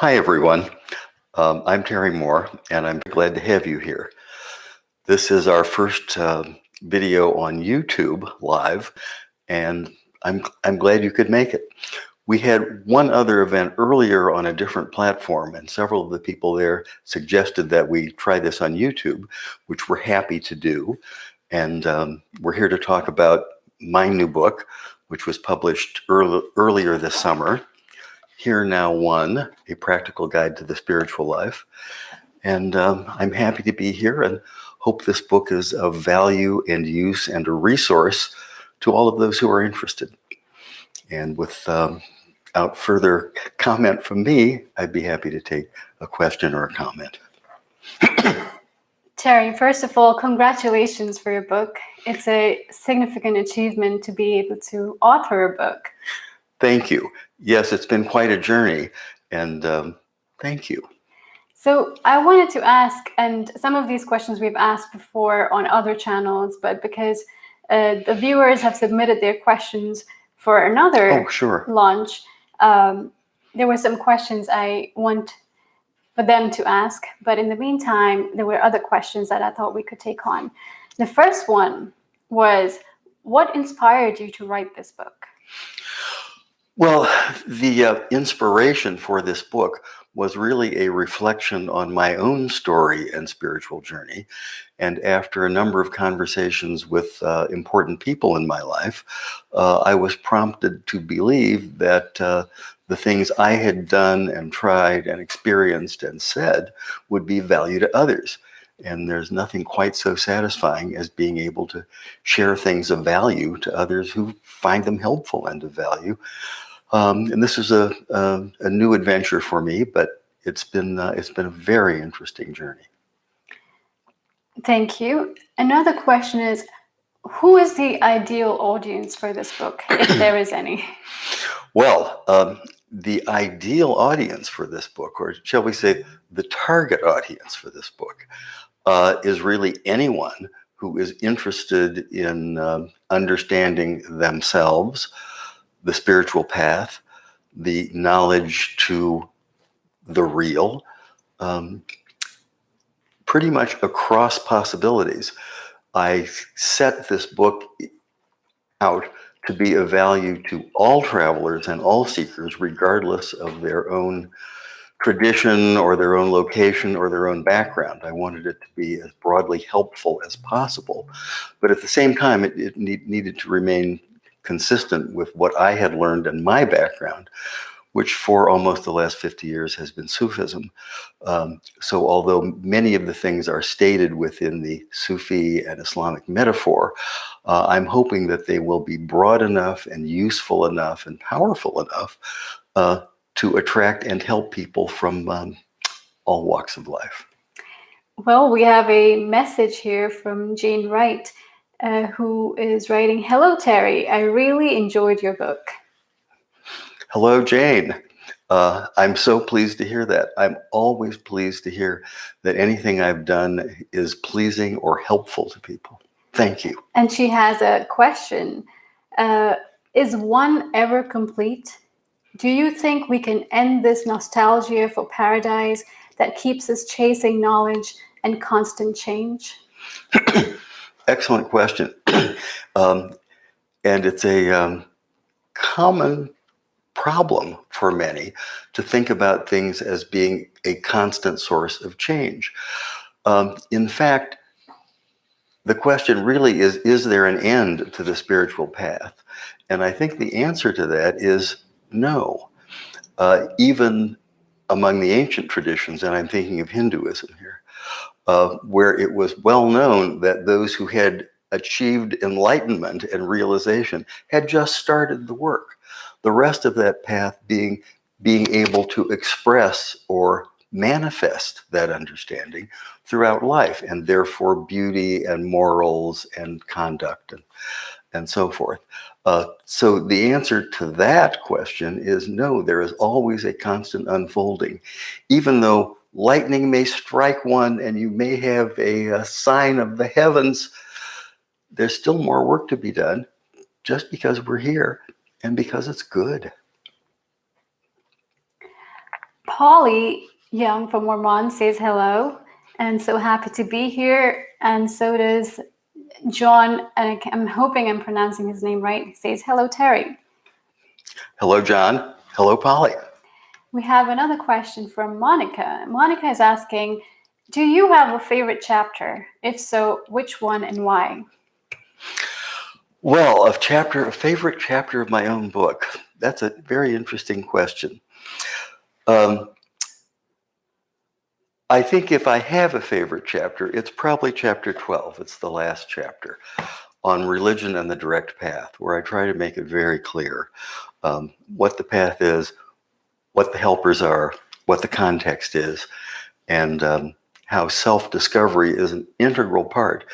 Hi, everyone. I'm Terry Moore, and I'm glad to have you here. This is our first video on YouTube live, and I'm glad you could make it. We had one other event earlier on a different platform, and several of the people there suggested that we try this on YouTube, which we're happy to do. And we're here to talk about my new book, which was published earlier this summer. Here Now One, A Practical Guide to the Spiritual Life. And I'm happy to be here and hope this book is of value and use and a resource to all of those who are interested. And without further comment from me, I'd be happy to take a question or a comment. Terry, first of all, congratulations for your book. It's a significant achievement to be able to author a book. Thank you. Yes, it's been quite a journey, and thank you. So I wanted to ask, and some of these questions we've asked before on other channels, but because the viewers have submitted their questions for another launch, there were some questions I want for them to ask. But in the meantime, there were other questions that I thought we could take on. The first one was, what inspired you to write this book? Well, the inspiration for this book was really a reflection on my own story and spiritual journey. And after a number of conversations with important people in my life, I was prompted to believe that the things I had done and tried and experienced and said would be value to others. And there's nothing quite so satisfying as being able to share things of value to others who find them helpful and of value. And this is a new adventure for me, but it's been a very interesting journey. Thank you. Another question is, who is the ideal audience for this book, if there is any? Well, the ideal audience for this book, or shall we say the target audience for this book, is really anyone who is interested in understanding themselves, the spiritual path, the knowledge to the real, pretty much across possibilities. I set this book out to be of value to all travelers and all seekers, regardless of their own tradition or their own location or their own background. I wanted it to be as broadly helpful as possible, but at the same time, it needed to remain consistent with what I had learned in my background, which for almost the last 50 years has been Sufism. So although many of the things are stated within the Sufi and Islamic metaphor, I'm hoping that they will be broad enough and useful enough and powerful enough to attract and help people from all walks of life. Well, we have a message here from Jane Wright, who is writing, "Hello, Terry. I really enjoyed your book." Hello, Jane. I'm so pleased to hear that. I'm always pleased to hear that anything I've done is pleasing or helpful to people. Thank you. And she has a question. Is one ever complete? Do you think we can end this nostalgia for paradise that keeps us chasing knowledge and constant change? Excellent question. And it's a common problem for many to think about things as being a constant source of change. In fact, the question really is there an end to the spiritual path? And I think the answer to that is no. Even among the ancient traditions, and I'm thinking of Hinduism here, where it was well known that those who had achieved enlightenment and realization had just started the work. The rest of that path being able to express or manifest that understanding throughout life, and therefore beauty and morals and conduct and so forth. So the answer to that question is no, there is always a constant unfolding. Even though lightning may strike one and you may have a sign of the heavens, there's still more work to be done just because we're here and because it's good. Polly Young from Vermont says hello, and so happy to be here. And so does John, and I'm hoping I'm pronouncing his name right. He says hello, Terry. Hello, John. Hello, Polly. We have another question from Monica. Monica is asking, do you have a favorite chapter? If so, which one and why? Well, a favorite chapter of my own book. That's a very interesting question. I think if I have a favorite chapter, it's probably chapter 12. It's the last chapter on religion and the direct path, where I try to make it very clear what the path is, what the helpers are, what the context is, and how self-discovery is an integral part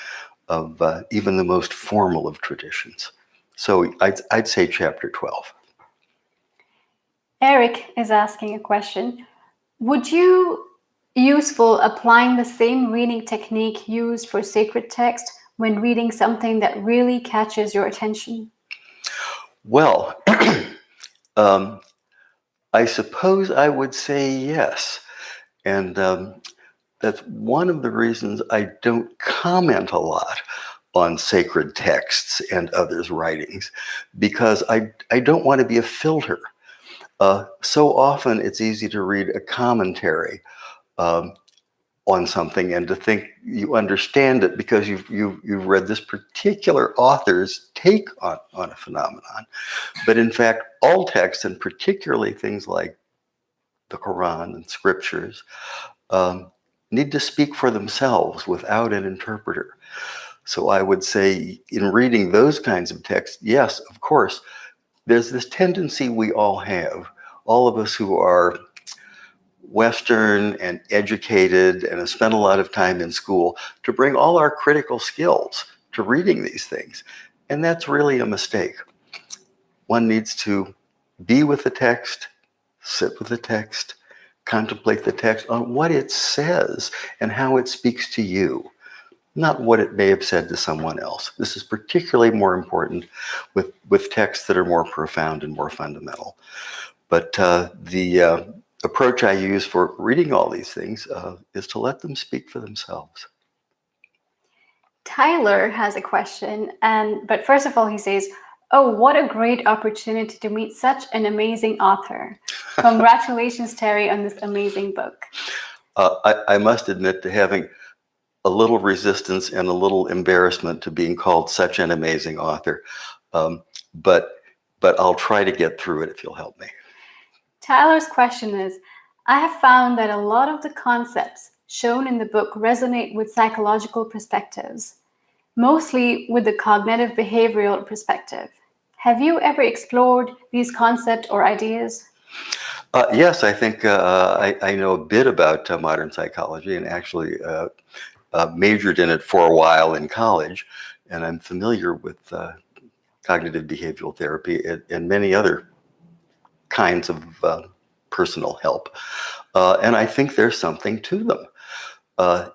of even the most formal of traditions. So I'd say chapter 12. Eric is asking a question. Would you useful applying the same reading technique used for sacred text when reading something that really catches your attention? Well, I suppose I would say yes. And that's one of the reasons I don't comment a lot on sacred texts and others' writings, because I don't want to be a filter. So often it's easy to read a commentary on something and to think you understand it because you've read this particular author's take on a phenomenon. But in fact, all texts, and particularly things like the Quran and scriptures, need to speak for themselves without an interpreter. So I would say in reading those kinds of texts, yes, of course, there's this tendency we all have, all of us who are Western and educated and have spent a lot of time in school, to bring all our critical skills to reading these things. And that's really a mistake. One needs to be with the text, sit with the text, contemplate the text on what it says and how it speaks to you, not what it may have said to someone else. This is particularly more important with texts that are more profound and more fundamental. But the approach I use for reading all these things is to let them speak for themselves. Tyler has a question, but first of all, he says, "Oh, what a great opportunity to meet such an amazing author. Congratulations, Terry, on this amazing book." I must admit to having a little resistance and a little embarrassment to being called such an amazing author. But I'll try to get through it if you'll help me. Tyler's question is, "I have found that a lot of the concepts shown in the book resonate with psychological perspectives, mostly with the cognitive behavioral perspective. Have you ever explored these concepts or ideas?" Yes, I think I know a bit about modern psychology, and actually majored in it for a while in college, and I'm familiar with cognitive behavioral therapy and many other kinds of personal help. And I think there's something to them.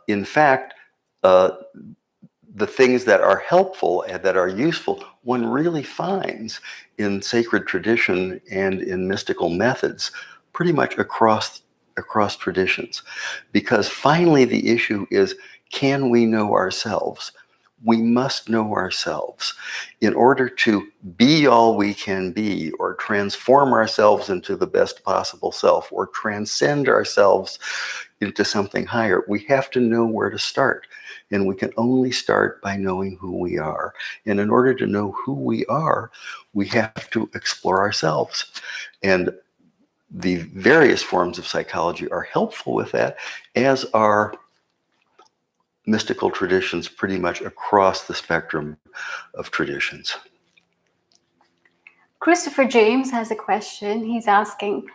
In fact, the things that are helpful and that are useful, one really finds in sacred tradition and in mystical methods, pretty much across traditions. Because finally the issue is, can we know ourselves? We must know ourselves. In order to be all we can be, or transform ourselves into the best possible self, or transcend ourselves into something higher, we have to know where to start. And we can only start by knowing who we are. And in order to know who we are, we have to explore ourselves. And the various forms of psychology are helpful with that, as are mystical traditions pretty much across the spectrum of traditions. Christopher James has a question. He's asking,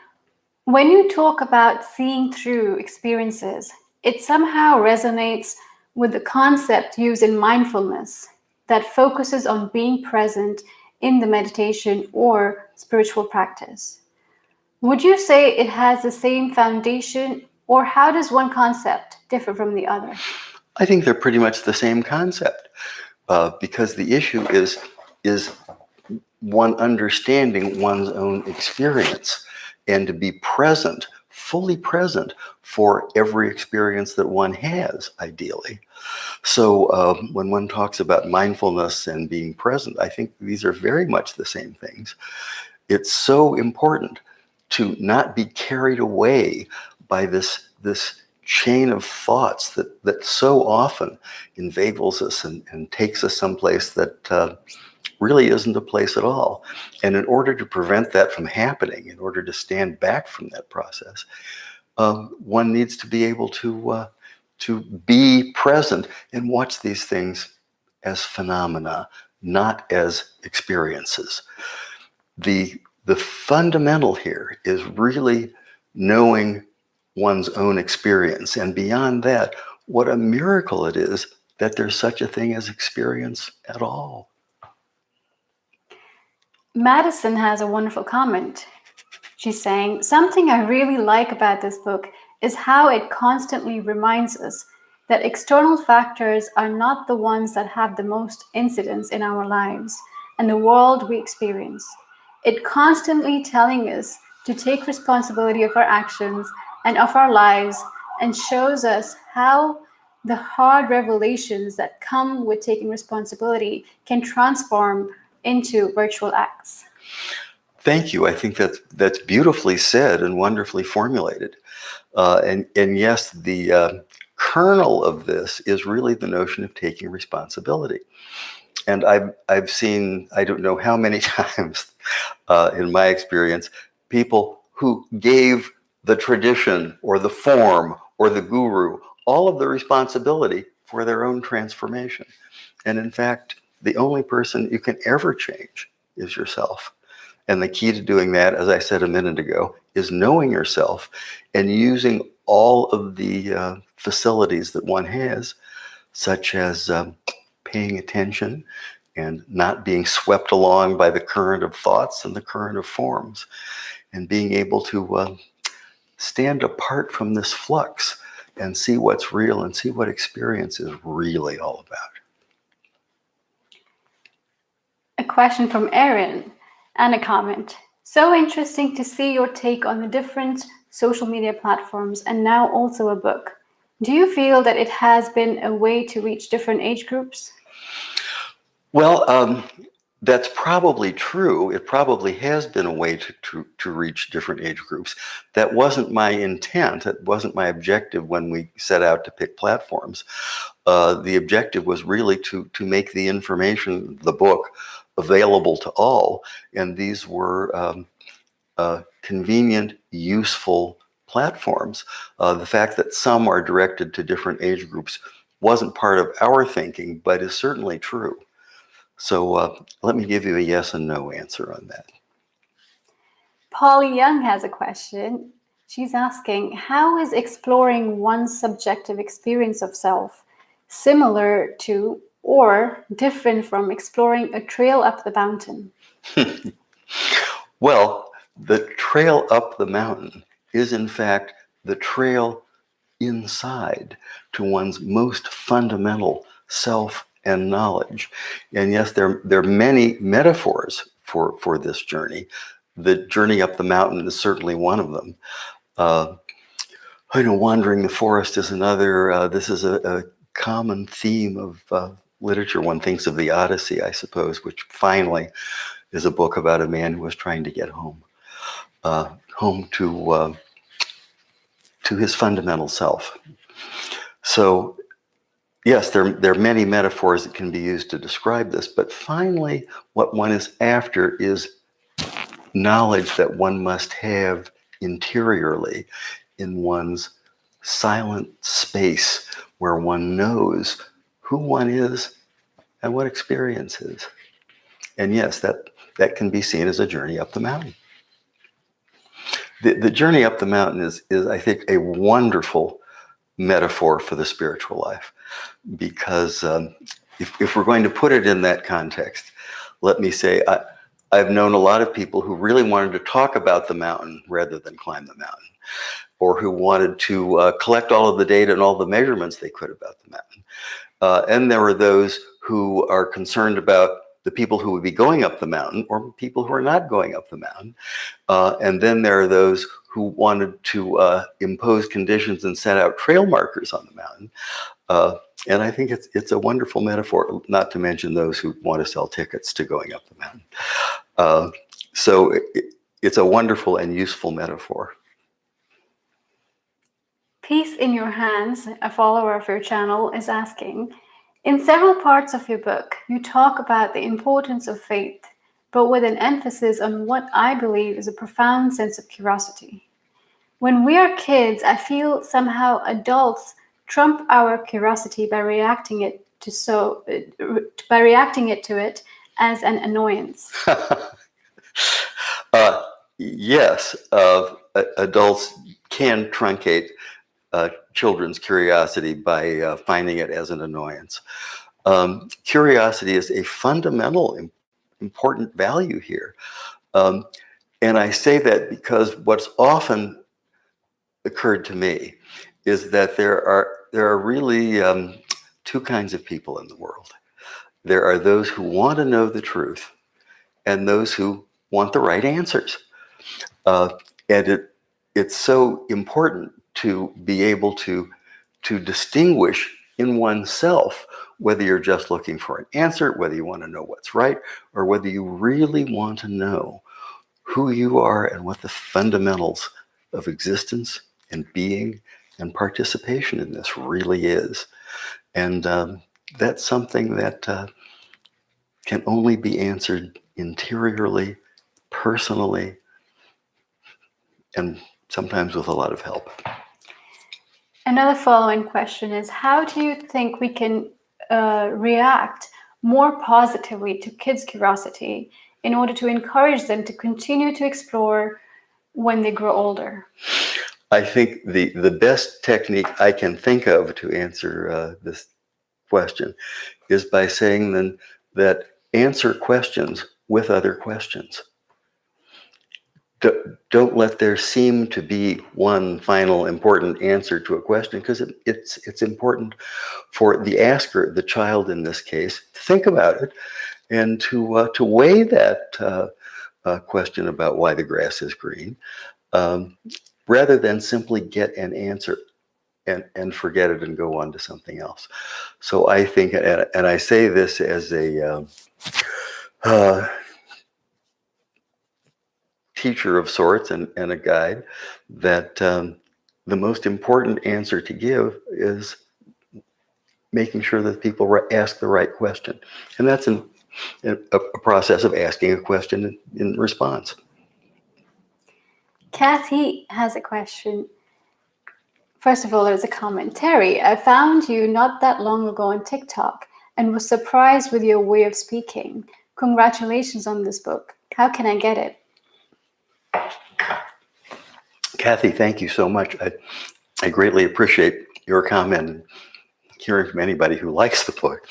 when you talk about seeing through experiences, it somehow resonates with the concept used in mindfulness that focuses on being present in the meditation or spiritual practice. Would you say it has the same foundation, or how does one concept differ from the other? I think they're pretty much the same concept, because the issue is one understanding one's own experience and to be present fully present for every experience that one has, ideally. So when one talks about mindfulness and being present, I think these are very much the same things. It's so important to not be carried away by this chain of thoughts that so often inveigles us and takes us someplace that really isn't a place at all. And in order to prevent that from happening, in order to stand back from that process, one needs to be able to be present and watch these things as phenomena, not as experiences. The fundamental here is really knowing one's own experience. And beyond that, what a miracle it is that there's such a thing as experience at all. Madison has a wonderful comment. She's saying, something I really like about this book is how it constantly reminds us that external factors are not the ones that have the most incidence in our lives and the world we experience. It constantly telling us to take responsibility of our actions and of our lives, and shows us how the hard revelations that come with taking responsibility can transform into virtual acts. Thank you. I think that's beautifully said and wonderfully formulated. And yes, the kernel of this is really the notion of taking responsibility. And I've seen, I don't know how many times in my experience, people who gave the tradition or the form or the guru all of the responsibility for their own transformation. And in fact, the only person you can ever change is yourself. And the key to doing that, as I said a minute ago, is knowing yourself and using all of the facilities that one has, such as paying attention and not being swept along by the current of thoughts and the current of forms, and being able to stand apart from this flux and see what's real and see what experience is really all about. A question from Erin and a comment. So interesting to see your take on the different social media platforms and now also a book. Do you feel that it has been a way to reach different age groups? Well, that's probably true. It probably has been a way to reach different age groups. That wasn't my intent. It wasn't my objective when we set out to pick platforms. The objective was really to make the information, the book, available to all. And these were convenient, useful platforms. The fact that some are directed to different age groups wasn't part of our thinking, but is certainly true. So let me give you a yes and no answer on that. Polly Young has a question. She's asking, how is exploring one's subjective experience of self similar to or different from exploring a trail up the mountain? Well, the trail up the mountain is in fact the trail inside to one's most fundamental self and knowledge. And yes, there are many metaphors for this journey. The journey up the mountain is certainly one of them. Wandering the forest is another. This is a common theme of literature. One thinks of the Odyssey, I suppose, which finally is a book about a man who was trying to get home to his fundamental self. So yes, there are many metaphors that can be used to describe this, but finally, what one is after is knowledge that one must have interiorly in one's silent space where one knows who one is and what experience is. And yes, that can be seen as a journey up the mountain. The journey up the mountain is I think, a wonderful metaphor for the spiritual life. Because if we're going to put it in that context, let me say, I've known a lot of people who really wanted to talk about the mountain rather than climb the mountain, or who wanted to collect all of the data and all the measurements they could about the mountain. And there were those who are concerned about the people who would be going up the mountain or people who are not going up the mountain. And then there are those who wanted to impose conditions and set out trail markers on the mountain. And I think it's a wonderful metaphor, not to mention those who want to sell tickets to going up the mountain. So it's a wonderful and useful metaphor. Peace in Your Hands, a follower of your channel, is asking, in several parts of your book, you talk about the importance of faith, but with an emphasis on what I believe is a profound sense of curiosity. When we are kids, I feel somehow adults trump our curiosity by reacting it to it as an annoyance. Yes, adults can truncate children's curiosity by finding it as an annoyance. Curiosity is a fundamental, important value here. And I say that because what's often occurred to me is that there are really two kinds of people in the world. There are those who want to know the truth and those who want the right answers. And it's so important to be able to distinguish in oneself whether you're just looking for an answer, whether you want to know what's right, or whether you really want to know who you are and what the fundamentals of existence and being and participation in this really is. And that's something that can only be answered interiorly, personally, and sometimes with a lot of help. Another following question is, how do you think we can react more positively to kids' curiosity in order to encourage them to continue to explore when they grow older? I think the best technique I can think of to answer this question is by saying then that answer questions with other questions. Don't let there seem to be one final important answer to a question, because it's important for the asker, the child in this case, to think about it and to weigh that question about why the grass is green, rather than simply get an answer and forget it and go on to something else. So I think, and I say this as a teacher of sorts and a guide, that the most important answer to give is making sure that people ask the right question. And that's a process of asking a question in response. Kathy has a question. First of all, there's a comment. Terry, I found you not that long ago on TikTok and was surprised with your way of speaking. Congratulations on this book. How can I get it? Kathy, thank you so much. I greatly appreciate your comment and hearing from anybody who likes the book.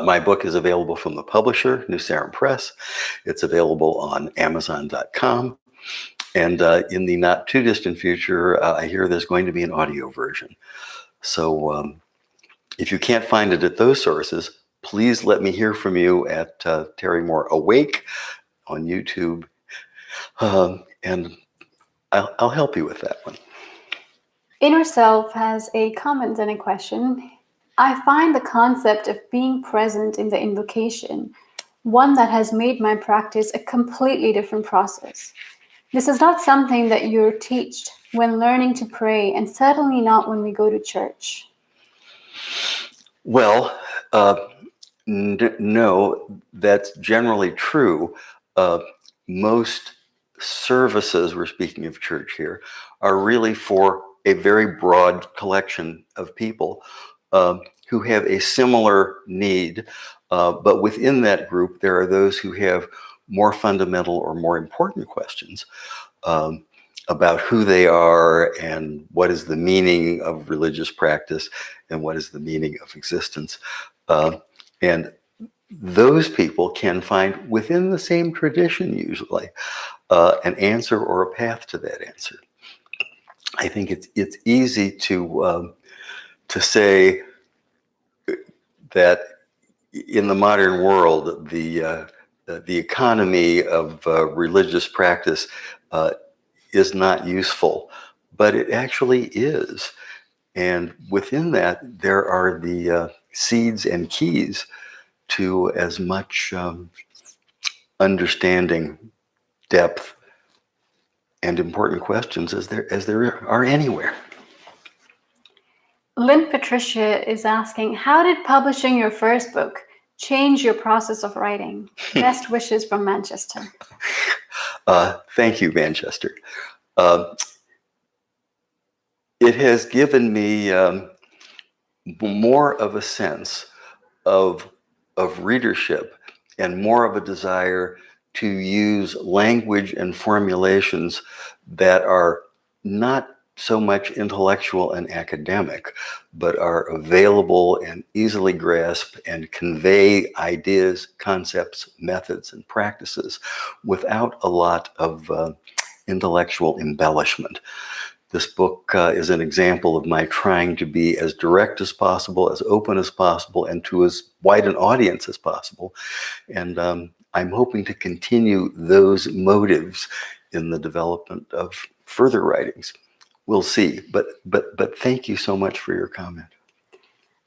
My book is available from the publisher, New Sarum Press. It's available on Amazon.com. And in the not too distant future, I hear there's going to be an audio version. So if you can't find it at those sources, please let me hear from you at Terry Moore Awake on YouTube. And I'll help you with that one. Inner Self has a comment and a question. I find the concept of being present in the invocation one that has made my practice a completely different process. This is not something that you're taught when learning to pray, and certainly not when we go to church. Well, no, that's generally true. Most services, we're speaking of church here, are really for a very broad collection of people who have a similar need. But within that group, there are those who have more fundamental or more important questions about who they are and what is the meaning of religious practice and what is the meaning of existence. And those people can find within the same tradition usually an answer or a path to that answer. I think it's easy to say that in the modern world, the economy of religious practice is not useful, but it actually is. And within that, there are the seeds and keys to as much understanding, depth, and important questions as there are anywhere. Lynn Patricia is asking, how did publishing your first book change your process of writing? Best wishes from Manchester. Thank you, Manchester. It has given me more of a sense of readership and more of a desire to use language and formulations that are not so much intellectual and academic, but are available and easily grasped and convey ideas, concepts, methods, and practices without a lot of intellectual embellishment. This book is an example of my trying to be as direct as possible, as open as possible, and to as wide an audience as possible. And I'm hoping to continue those motives in the development of further writings. We'll see. But thank you so much for your comment.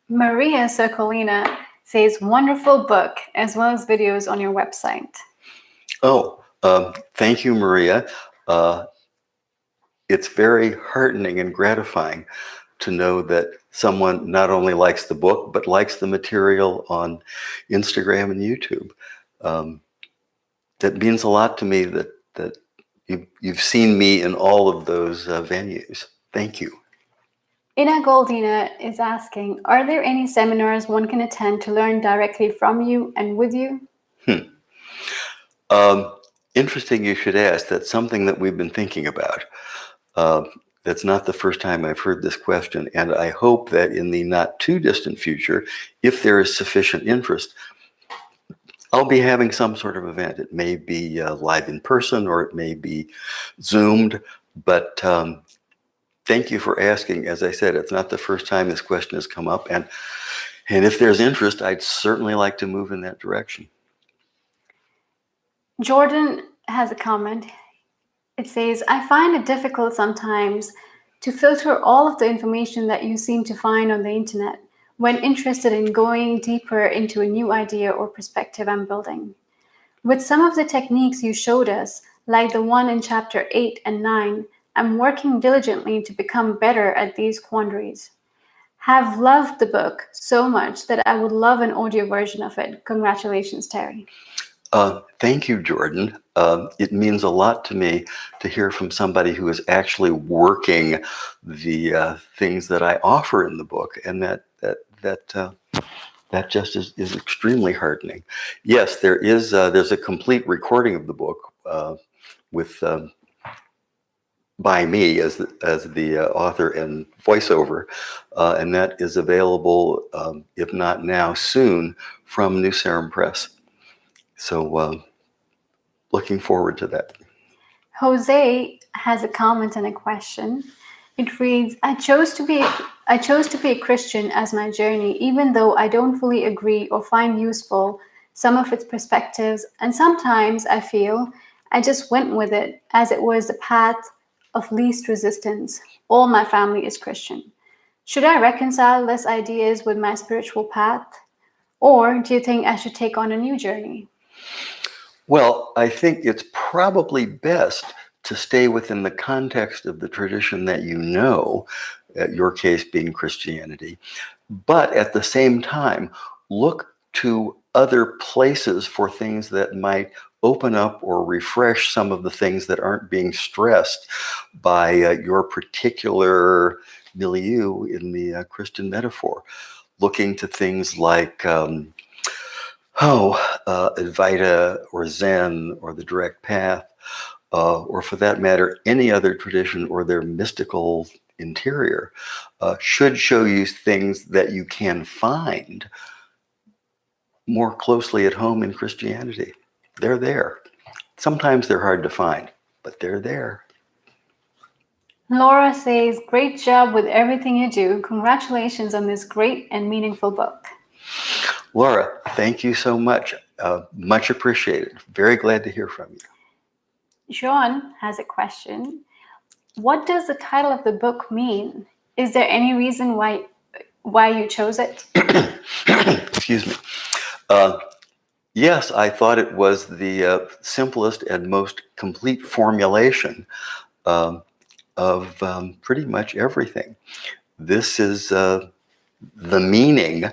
Maria Sokolina says, wonderful book, as well as videos on your website. Oh, thank you, Maria. It's very heartening and gratifying to know that someone not only likes the book, but likes the material on Instagram and YouTube. That means a lot to me that you've seen me in all of those venues. Thank you. Ina Goldina is asking, are there any seminars one can attend to learn directly from you and with you? Interesting you should ask. That's something that we've been thinking about. That's not the first time I've heard this question, and I hope that in the not too distant future, if there is sufficient interest, I'll be having some sort of event. It may be live in person or it may be Zoomed, but thank you for asking. As I said, it's not the first time this question has come up, and if there's interest, I'd certainly like to move in that direction. Jordan has a comment. It says, I find it difficult sometimes to filter all of the information that you seem to find on the internet when interested in going deeper into a new idea or perspective I'm building. With some of the techniques you showed us, like the one in chapter 8 and 9, I'm working diligently to become better at these quandaries. Have loved the book so much that I would love an audio version of it. Congratulations, Terry. Thank you, Jordan. It means a lot to me to hear from somebody who is actually working the things that I offer in the book, and that just is extremely heartening. Yes, there's a complete recording of the book with by me as the author and voiceover, and that is available, if not now, soon, from New Serum Press. So looking forward to that. Jose has a comment and a question. It reads, I chose to be a Christian as my journey, even though I don't fully agree or find useful some of its perspectives, and sometimes I feel I just went with it as it was the path of least resistance. All my family is Christian. Should I reconcile these ideas with my spiritual path? Or do you think I should take on a new journey? Well, I think it's probably best to stay within the context of the tradition that you know, your case being Christianity, but at the same time, look to other places for things that might open up or refresh some of the things that aren't being stressed by your particular milieu in the Christian metaphor. Looking to things like Advaita or Zen or the direct path, or for that matter, any other tradition or their mystical interior, should show you things that you can find more closely at home in Christianity. They're there. Sometimes they're hard to find, but they're there. Laura says, great job with everything you do. Congratulations on this great and meaningful book. Laura, thank you so much. Much appreciated. Very glad to hear from you. John has a question. What does the title of the book mean? Is there any reason why you chose it? Excuse me. Yes, I thought it was the simplest and most complete formulation of pretty much everything. This is the meaning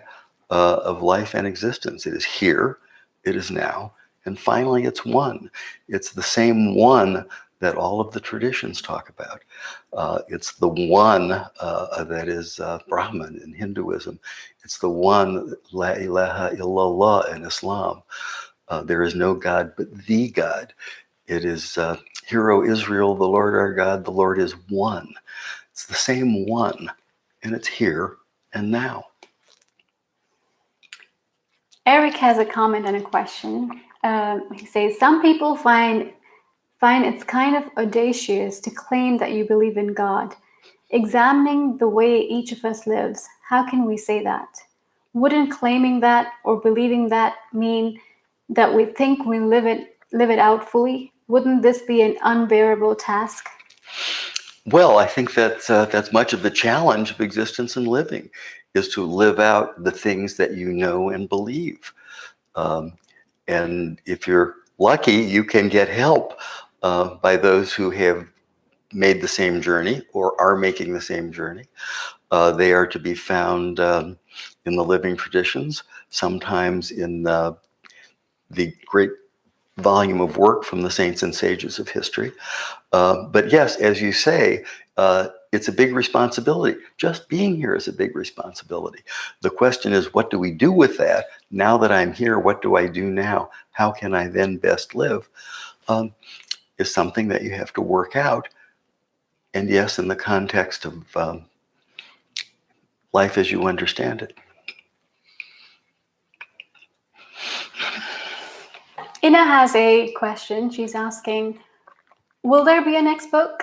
of life and existence. It is here, it is now, and finally it's one. It's the same one that all of the traditions talk about. It's the one that is Brahman in Hinduism. It's the one, La ilaha illallah in Islam. There is no God but the God. It is, Hear, O Israel, the Lord our God, the Lord is one. It's the same one, and it's here and now. Eric has a comment and a question. He says, some people find it's kind of audacious to claim that you believe in God. Examining the way each of us lives, how can we say that? Wouldn't claiming that or believing that mean that we think we live it out fully? Wouldn't this be an unbearable task? Well, I think that's much of the challenge of existence and living, is to live out the things that you know and believe. And if you're lucky, you can get help by those who have made the same journey or are making the same journey. They are to be found in the living traditions, sometimes in the great volume of work from the saints and sages of history. But yes, as you say, it's a big responsibility. Just being here is a big responsibility. The question is, what do we do with that? Now that I'm here, what do I do now? How can I then best live? Is something that you have to work out. And yes, in the context of life as you understand it. Ina has a question. She's asking, will there be a next book?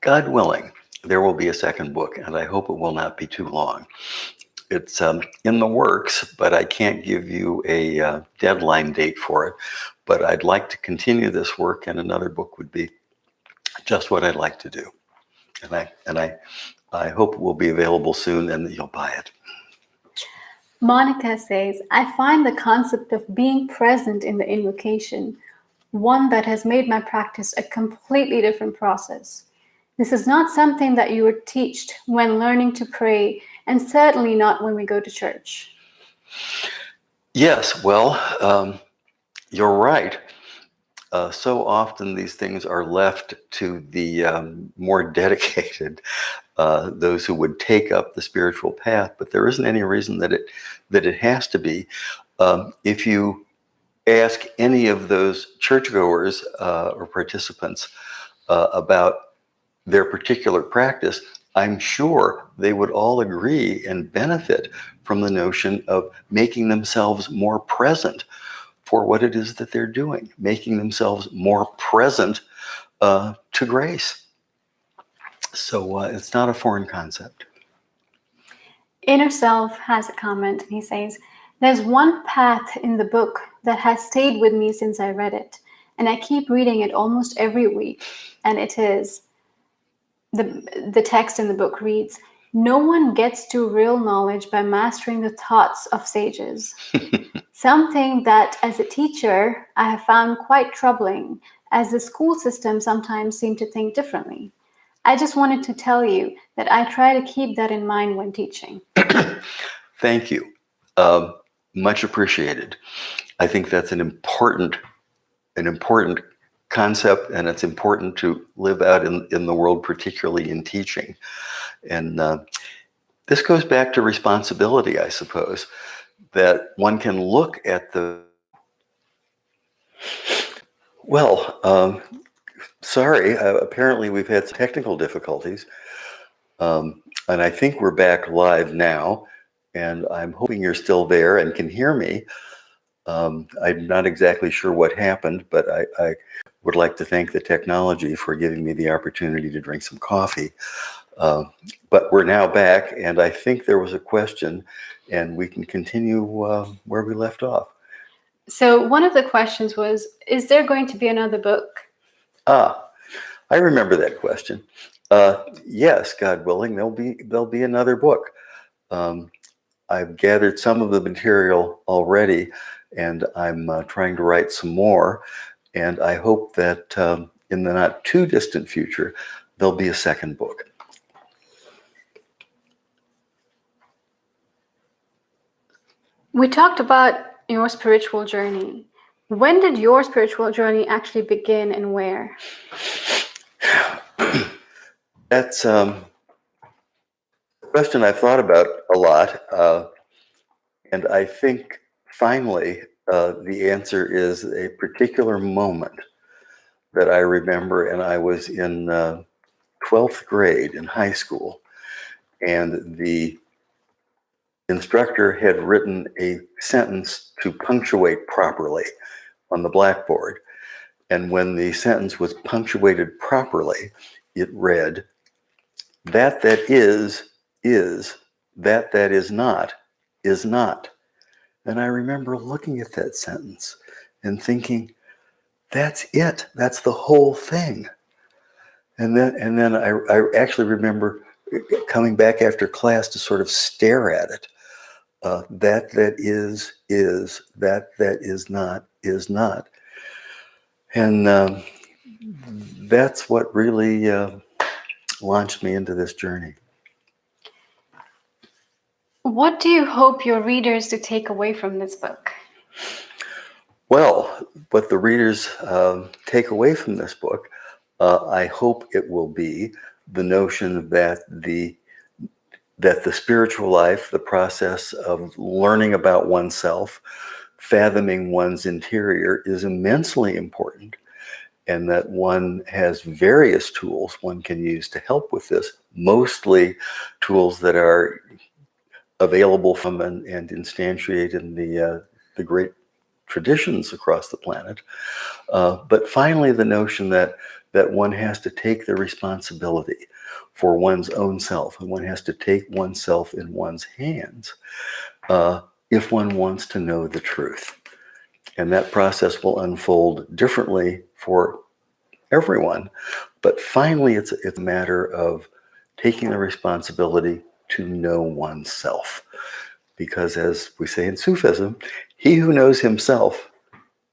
God willing, there will be a second book, and I hope it will not be too long. It's in the works, but I can't give you a deadline date for it. But I'd like to continue this work, and another book would be just what I'd like to do. And I hope it will be available soon and that you'll buy it. Monica says, I find the concept of being present in the invocation one that has made my practice a completely different process. This is not something that you were taught when learning to pray, and certainly not when we go to church. Yes, well, you're right. So often these things are left to the more dedicated, those who would take up the spiritual path, but there isn't any reason that it has to be. If you ask any of those churchgoers or participants about their particular practice, I'm sure they would all agree and benefit from the notion of making themselves more present for what it is that they're doing, making themselves more present to grace. So it's not a foreign concept. Inner Self has a comment, and he says, there's one path in the book that has stayed with me since I read it, and I keep reading it almost every week, and it is, the text in the book reads, no one gets to real knowledge by mastering the thoughts of sages. Something that, as a teacher, I have found quite troubling, as the school system sometimes seems to think differently. I just wanted to tell you that I try to keep that in mind when teaching. Thank you. Much appreciated. I think that's an important concept, and it's important to live out in the world, particularly in teaching. And this goes back to responsibility, I suppose, that one can look at sorry, apparently we've had some technical difficulties, and I think we're back live now, and I'm hoping you're still there and can hear me. I'm not exactly sure what happened, but I would like to thank the technology for giving me the opportunity to drink some coffee. But we're now back, and I think there was a question, and we can continue where we left off. So one of the questions was, is there going to be another book? I remember that question. Yes, God willing, there'll be another book. I've gathered some of the material already, and I'm trying to write some more. And I hope that in the not too distant future, there'll be a second book. We talked about your spiritual journey. When did your spiritual journey actually begin, and where? That's a question I've thought about a lot. And I think finally the answer is a particular moment that I remember. And I was in 12th grade in high school. And the instructor had written a sentence to punctuate properly on the blackboard. And when the sentence was punctuated properly, it read, that is, that is not, is not. And I remember looking at that sentence and thinking, that's it. That's the whole thing. And then I actually remember coming back after class to sort of stare at it. That is, that is not. And that's what really launched me into this journey. What do you hope your readers to take away from this book? Well, what the readers take away from this book, I hope it will be the notion that the spiritual life, the process of learning about oneself, fathoming one's interior, is immensely important, and that one has various tools one can use to help with this, mostly tools that are available from and instantiated in the great traditions across the planet. But finally, the notion that one has to take the responsibility for one's own self, and one has to take oneself in one's hands if one wants to know the truth. And that process will unfold differently for everyone. But finally, it's a matter of taking the responsibility to know oneself. Because as we say in Sufism, he who knows himself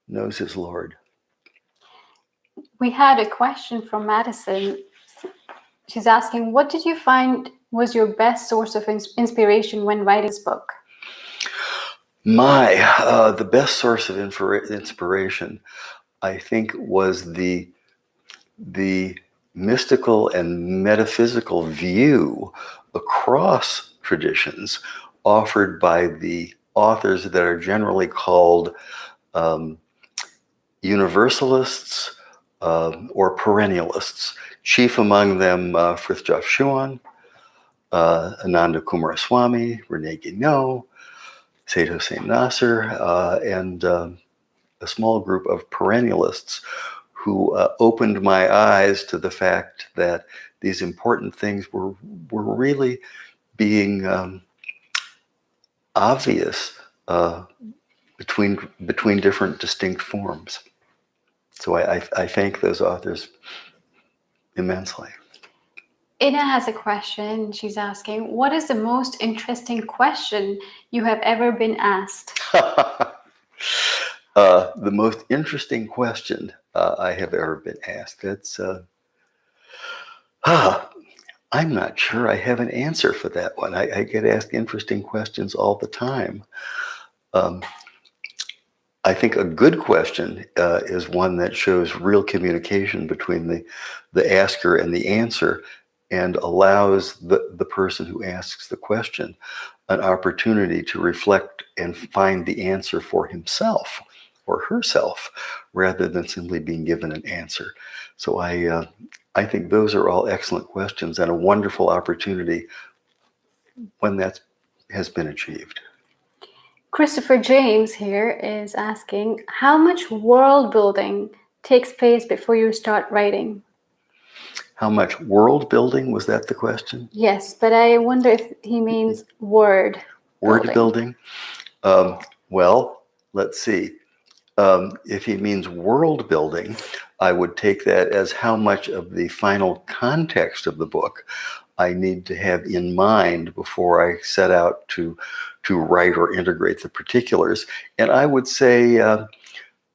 knows his Lord. We had a question from Madison. She's asking, what did you find was your best source of inspiration when writing this book? The best source of inspiration, I think, was the mystical and metaphysical view across traditions offered by the authors that are generally called universalists or perennialists. Chief among them, Frithjof Schuon, Ananda Coomaraswamy, Rene Guénon, Said Hossein Nasr, and a small group of perennialists who opened my eyes to the fact that these important things were really being obvious between different distinct forms. So I thank those authors immensely. Ina has a question. She's asking, what is the most interesting question you have ever been asked? The most interesting question I have ever been asked. That's I'm not sure I have an answer for that one. I get asked interesting questions all the time. I think a good question is one that shows real communication between the asker and the answer, and allows the person who asks the question an opportunity to reflect and find the answer for himself or herself, rather than simply being given an answer. So I think those are all excellent questions and a wonderful opportunity when that has been achieved. Christopher James here is asking, how much world building takes place before you start writing? How much world building, was that the question? Yes, but I wonder if he means word building. Well, let's see. If he means world building, I would take that as how much of the final context of the book I need to have in mind before I set out to write or integrate the particulars. And I would say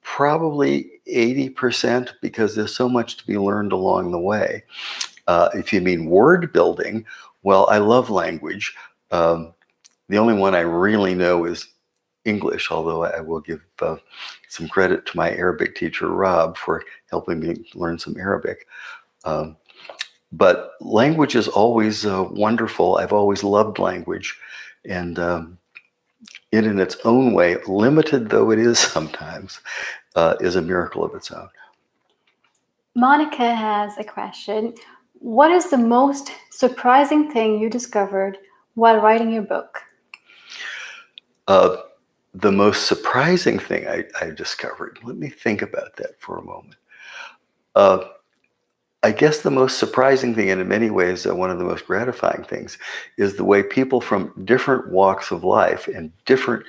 probably 80%, because there's so much to be learned along the way. If you mean word building, well, I love language. The only one I really know is English, although I will give some credit to my Arabic teacher, Rob, for helping me learn some Arabic. But language is always wonderful. I've always loved language, and it in its own way, limited though it is sometimes, is a miracle of its own. Monica has a question. What is the most surprising thing you discovered while writing your book? The most surprising thing I discovered, let me think about that for a moment. I guess the most surprising thing, and in many ways one of the most gratifying things, is the way people from different walks of life and different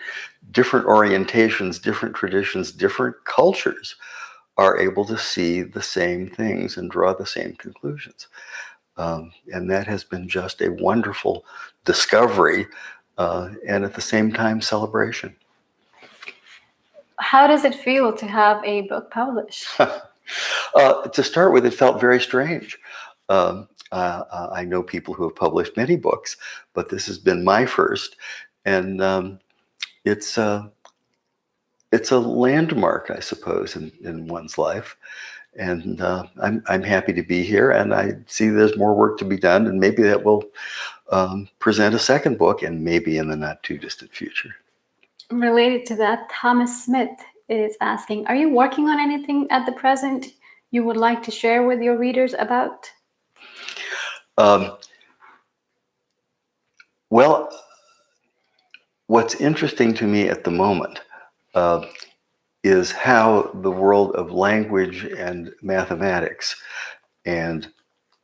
orientations, different traditions, different cultures are able to see the same things and draw the same conclusions. And that has been just a wonderful discovery and at the same time celebration. How does it feel to have a book published? To start with, it felt very strange. I know people who have published many books, but this has been my first, and it's a landmark, I suppose, in one's life. And I'm happy to be here, and I see there's more work to be done, and maybe that will present a second book, and maybe in the not too distant future. Related to that, Thomas Smith is asking, are you working on anything at the present you would like to share with your readers about? Well, what's interesting to me at the moment is how the world of language and mathematics and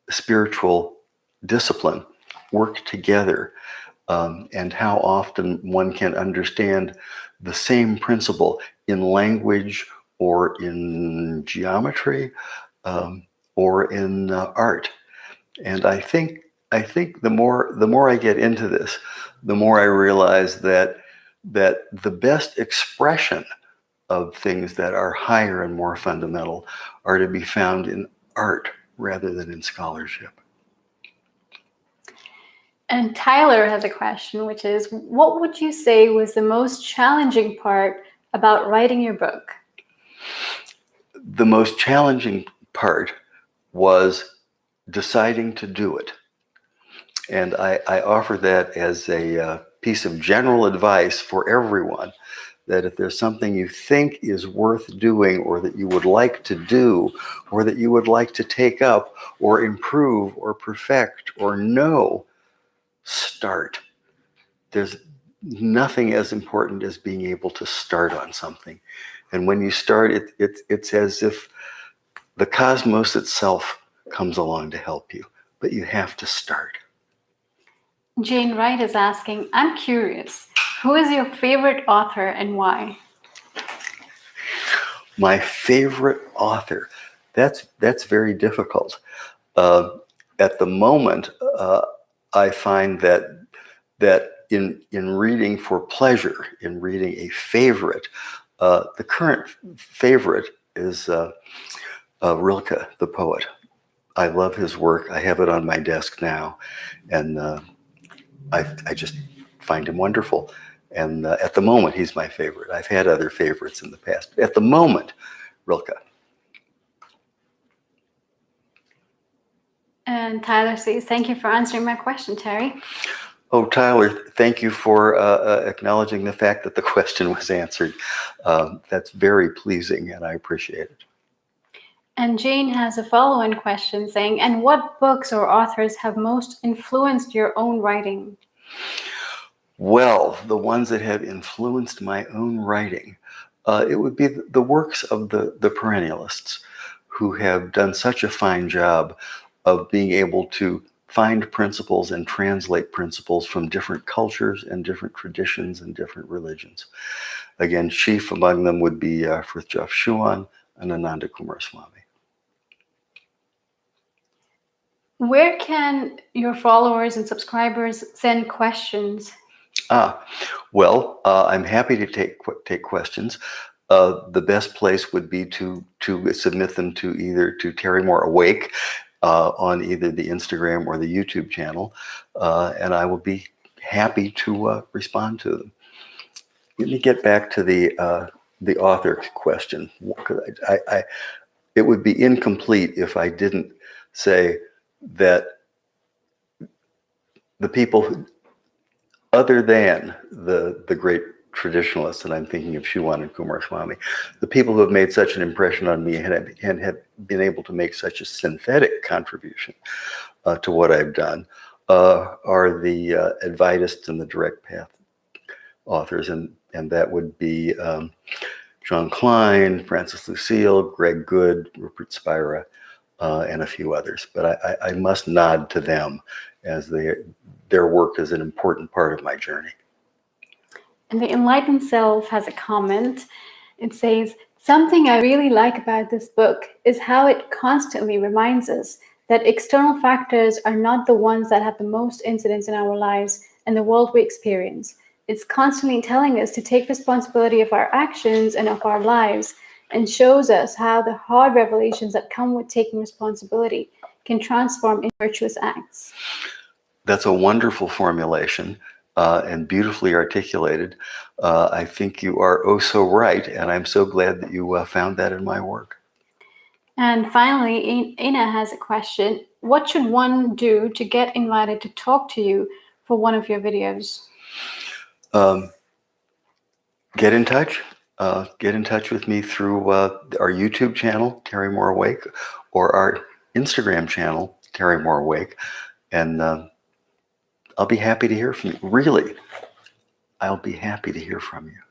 spiritual discipline work together, and how often one can understand the same principle in language or in geometry or in art. And I think the more I get into this, the more I realize that the best expression of things that are higher and more fundamental are to be found in art rather than in scholarship. And Tyler has a question, which is, what would you say was the most challenging part about writing your book? The most challenging part was deciding to do it. And I offer that as a piece of general advice for everyone, that if there's something you think is worth doing, or that you would like to do, or that you would like to take up or improve or perfect or know, start. There's nothing as important as being able to start on something. And when you start, it's as if the cosmos itself comes along to help you, but you have to start. Jane Wright is asking, I'm curious, who is your favorite author and why? My favorite author, that's very difficult. At the moment, I find that in reading for pleasure, in reading a favorite, the current favorite is Rilke, the poet. I love his work. I have it on my desk now, and I just find him wonderful. And at the moment, he's my favorite. I've had other favorites in the past, but at the moment, Rilke. And Tyler says, thank you for answering my question, Terry. Oh, Tyler, thank you for acknowledging the fact that the question was answered. That's very pleasing, and I appreciate it. And Jane has a follow-on question saying, and what books or authors have most influenced your own writing? Well, the ones that have influenced my own writing, it would be the works of the perennialists, who have done such a fine job of being able to find principles and translate principles from different cultures and different traditions and different religions. Again, chief among them would be Frithjof Schuon and Ananda Coomaraswamy. Where can your followers and subscribers send questions? Well, I'm happy to take questions. The best place would be to submit them to either to Terry Moore Awake on either the Instagram or the YouTube channel, and I will be happy to respond to them. Let me get back to the author question. It would be incomplete if I didn't say that the people other than the great traditionalists, and I'm thinking of Schuon and Coomaraswamy, the people who have made such an impression on me and have been able to make such a synthetic contribution to what I've done are the Advaitists and the Direct Path authors, and that would be John Klein, Francis Lucille, Greg Good, Rupert Spira, and a few others. But I must nod to them, as their work is an important part of my journey. And the Enlightened Self has a comment. It says, "Something I really like about this book is how it constantly reminds us that external factors are not the ones that have the most incidence in our lives and the world we experience. It's constantly telling us to take responsibility of our actions and of our lives, and shows us how the hard revelations that come with taking responsibility can transform into virtuous acts." That's a wonderful formulation and beautifully articulated. I think you are oh so right, and I'm so glad that you found that in my work. And finally, Ina has a question. What should one do to get invited to talk to you for one of your videos? Get in touch. Get in touch with me through our YouTube channel, Terry Moore Awake, or our Instagram channel, Terry Moore Awake, and I'll be happy to hear from you. Really, I'll be happy to hear from you.